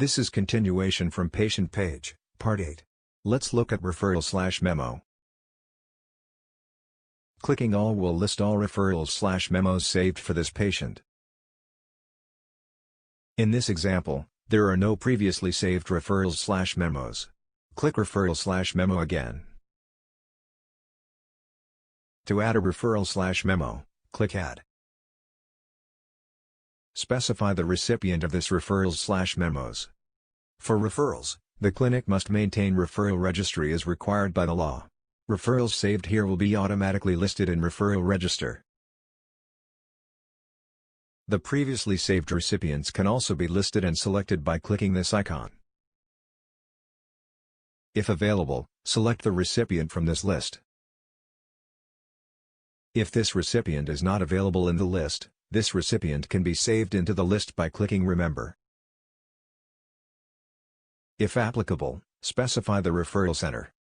This is continuation from patient page, part 8. Let's look at referral/memo. Clicking all will list all referrals/memos saved for this patient. In this example, there are no previously saved referrals/memos. Click referral/memo again. To add a referral/memo, click Add. Specify the recipient of this referrals/memos. For referrals, the clinic must maintain referral registry as required by the law. Referrals saved here will be automatically listed in referral register. The previously saved recipients can also be listed and selected by clicking this icon. If available, select the recipient from this list. If this recipient is not available in the list, this recipient can be saved into the list by clicking Remember. If applicable, specify the referral center.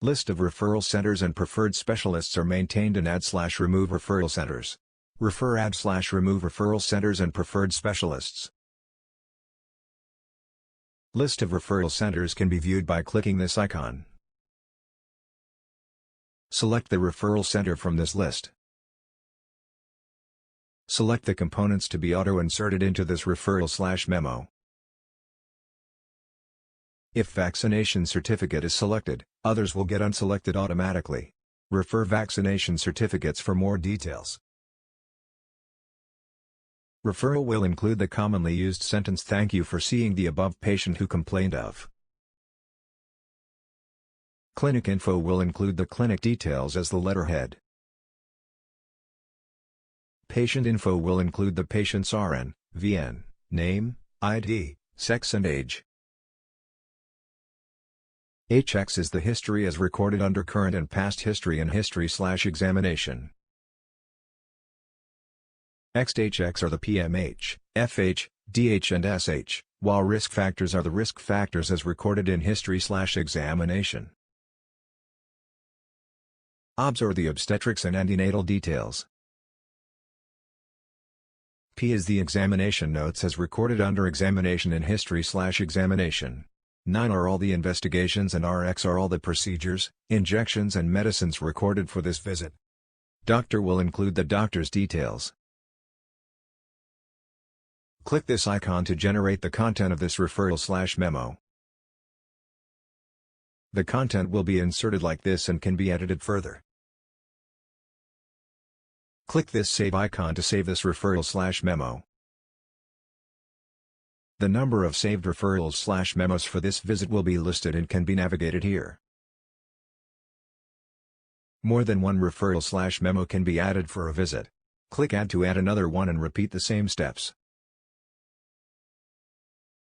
List of referral centers and preferred specialists are maintained in Add/Remove Referral Centers. Refer Add/Remove Referral Centers and Preferred Specialists. List of referral centers can be viewed by clicking this icon. Select the referral center from this list. Select the components to be auto-inserted into this referral/memo. If vaccination certificate is selected, others will get unselected automatically. Refer vaccination certificates for more details. Referral will include the commonly used sentence "Thank you for seeing the above patient who complained of." Clinic info will include the clinic details as the letterhead. Patient info will include the patient's RN, VN, name, ID, sex and age. HX is the history as recorded under current and past history and history/examination. XHX are the PMH, FH, DH and SH, while risk factors are the risk factors as recorded in history/examination. OBS are the obstetrics and antenatal details. P is the examination notes as recorded under examination in history/examination. 9 are all the investigations and RX are all the procedures, injections and medicines recorded for this visit. Doctor will include the doctor's details. Click this icon to generate the content of this referral/memo. The content will be inserted like this and can be edited further. Click this save icon to save this referral/memo. The number of saved referrals/memos for this visit will be listed and can be navigated here. More than one referral/memo can be added for a visit. Click Add to add another one and repeat the same steps.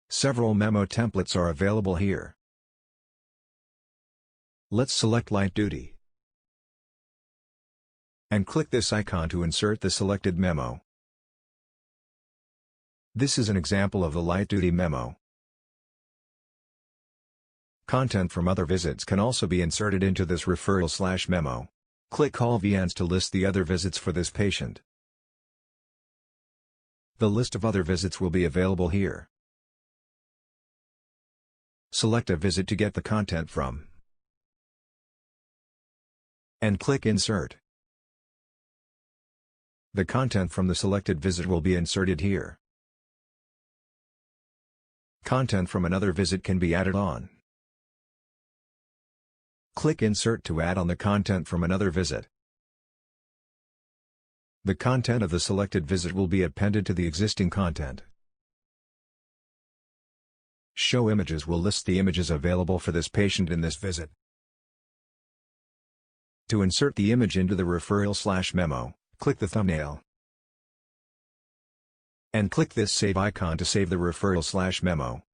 Several memo templates are available here. Let's select light duty and click this icon to insert the selected memo. This is an example of the light duty memo. Content from other visits can also be inserted into this referral/memo. Click all VNs to list the other visits for this patient. The list of other visits will be available here. Select a visit to get the content from, and click Insert. The content from the selected visit will be inserted here. Content from another visit can be added on. Click Insert to add on the content from another visit. The content of the selected visit will be appended to the existing content. Show images will list the images available for this patient in this visit. To insert the image into the referral/memo, click the thumbnail and click this save icon to save the referral/memo.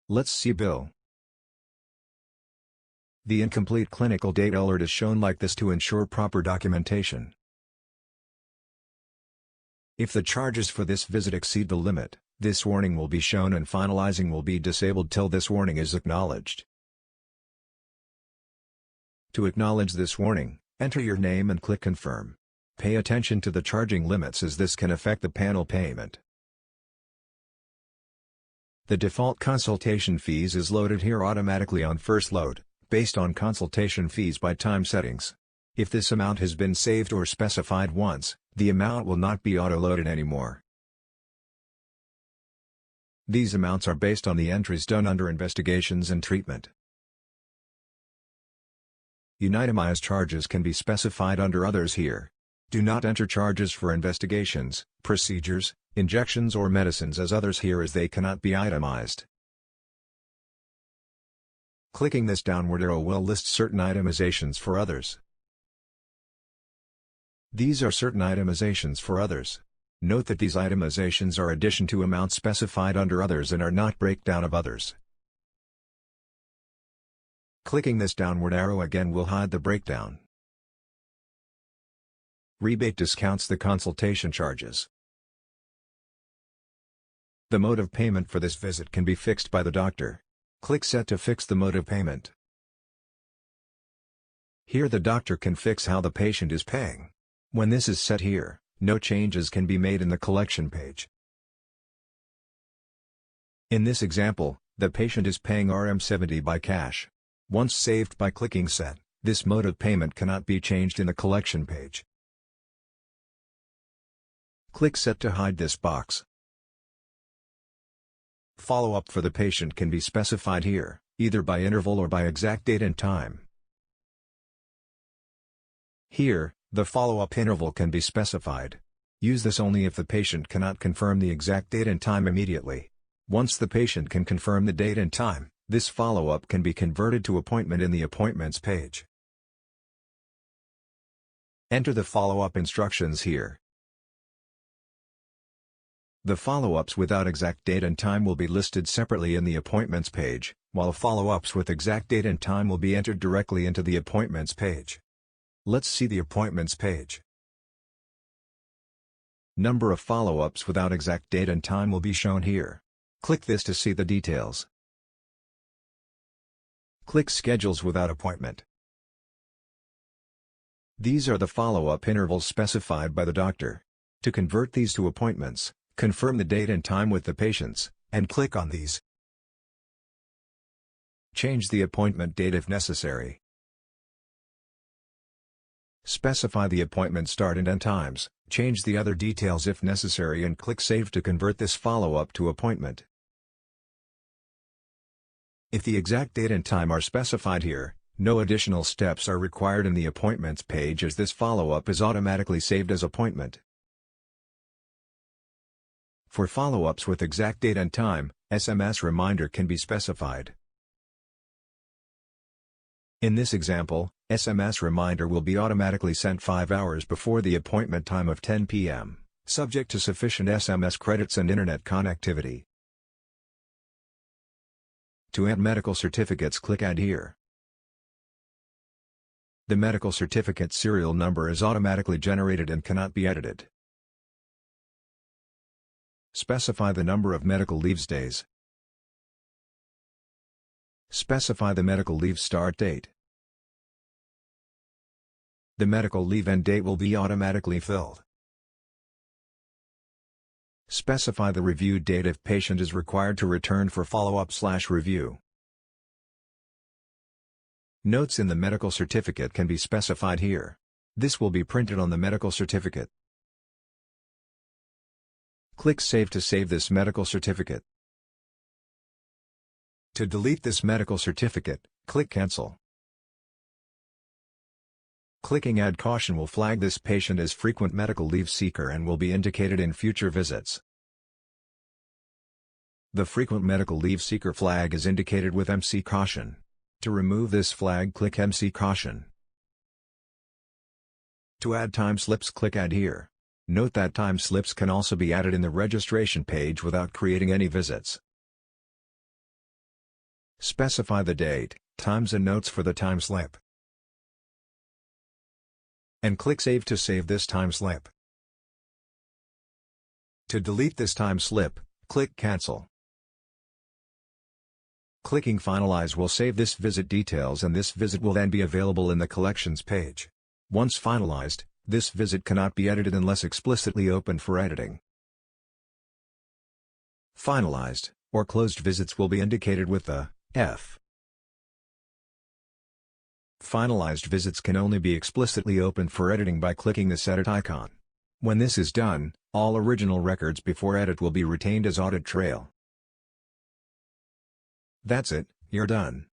Let's see bill. The incomplete clinical data alert is shown like this to ensure proper documentation. If the charges for this visit exceed the limit, this warning will be shown and finalizing will be disabled till this warning is acknowledged. To acknowledge this warning, enter your name and click Confirm. Pay attention to the charging limits as this can affect the panel payment. The default consultation fees is loaded here automatically on first load, based on consultation fees by time settings. If this amount has been saved or specified once, the amount will not be auto-loaded anymore. These amounts are based on the entries done under investigations and treatment. Unitemized charges can be specified under others here. Do not enter charges for investigations, procedures, injections or medicines as others here as they cannot be itemized. Clicking this downward arrow will list certain itemizations for others. These are certain itemizations for others. Note that these itemizations are addition to amounts specified under others and are not breakdown of others. Clicking this downward arrow again will hide the breakdown. Rebate discounts the consultation charges. The mode of payment for this visit can be fixed by the doctor. Click Set to fix the mode of payment. Here the doctor can fix how the patient is paying. When this is set here, no changes can be made in the collection page. In this example, the patient is paying Rm70 by cash. Once saved by clicking Set, this mode of payment cannot be changed in the collection page. Click Set to hide this box. Follow-up for the patient can be specified here, either by interval or by exact date and time. Here, the follow-up interval can be specified. Use this only if the patient cannot confirm the exact date and time immediately. Once the patient can confirm the date and time, this follow-up can be converted to appointment in the Appointments page. Enter the follow-up instructions here. The follow-ups without exact date and time will be listed separately in the Appointments page, while follow-ups with exact date and time will be entered directly into the Appointments page. Let's see the Appointments page. Number of follow-ups without exact date and time will be shown here. Click this to see the details. Click Schedules without appointment. These are the follow-up intervals specified by the doctor. To convert these to appointments, confirm the date and time with the patients, and click on these. Change the appointment date if necessary. Specify the appointment start and end times, change the other details if necessary and click Save to convert this follow-up to appointment. If the exact date and time are specified here, no additional steps are required in the Appointments page as this follow-up is automatically saved as appointment. For follow-ups with exact date and time, SMS reminder can be specified. In this example, SMS reminder will be automatically sent 5 hours before the appointment time of 10 p.m., subject to sufficient SMS credits and internet connectivity. To add medical certificates, click Add here. The medical certificate serial number is automatically generated and cannot be edited. Specify the number of medical leave days. Specify the medical leave start date. The medical leave end date will be automatically filled. Specify the review date if patient is required to return for follow-up/review. Notes in the medical certificate can be specified here. This will be printed on the medical certificate. Click Save to save this medical certificate. To delete this medical certificate, click Cancel. Clicking Add Caution will flag this patient as frequent medical leave seeker and will be indicated in future visits. The frequent medical leave seeker flag is indicated with MC Caution. To remove this flag, click MC Caution. To add time slips, click Add here. Note that time slips can also be added in the registration page without creating any visits. Specify the date, times and notes for the time slip. And click Save to save this time slip. To delete this time slip, click Cancel. Clicking Finalize will save this visit details and this visit will then be available in the Collections page. Once finalized, this visit cannot be edited unless explicitly opened for editing. Finalized. or closed visits will be indicated with the F. Finalized visits can only be explicitly opened for editing by clicking this edit icon. When this is done, all original records before edit will be retained as audit trail. That's it, you're done.